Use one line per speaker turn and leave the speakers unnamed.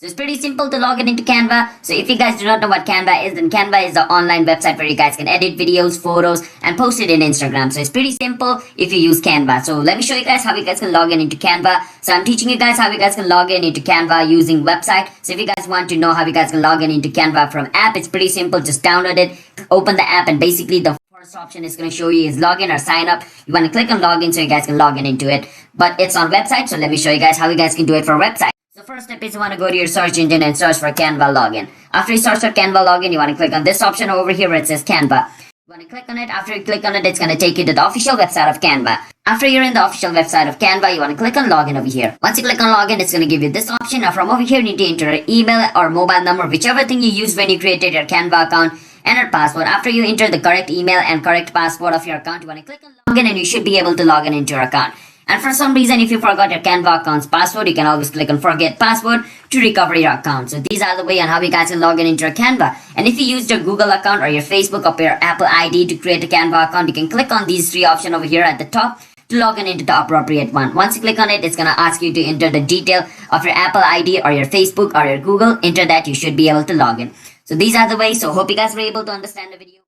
So it's pretty simple to log in into Canva. So if you guys do not know what Canva is, then Canva is the online website where you guys can edit videos, photos, and post it in Instagram. So it's pretty simple if you use Canva. So let me show you guys how you guys can log in into Canva. So I'm teaching you guys how you guys can log in into Canva using website. So if you guys want to know how you guys can log in into Canva from app, it's pretty simple. Just download it, open the app, and basically the first option is going to show you is login or sign up. You want to click on login so you guys can log in into it. But it's on website. So let me show you guys how you guys can do it for website. So first step is you want to go to your search engine and search for Canva login. After you search for Canva login, you want to click on this option over here where it says Canva. You want to click on it. After you click on it, it's going to take you to the official website of Canva. After you're in the official website of Canva, you want to click on login over here. Once you click on login, it's going to give you this option. Now from over here, you need to enter an email or mobile number, whichever thing you used when you created your Canva account. Enter password. After you enter the correct email and correct password of your account, you want to click on login and you should be able to log in into your account. And for some reason, if you forgot your Canva account's password, you can always click on forget password to recover your account. So these are the way on how you guys can log in into your Canva. And if you used your Google account or your Facebook or your Apple ID to create a Canva account, you can click on these three options over here at the top to log in into the appropriate one. Once you click on it, it's going to ask you to enter the detail of your Apple ID or your Facebook or your Google. Enter that, you should be able to log in. So these are the ways. So hope you guys were able to understand the video.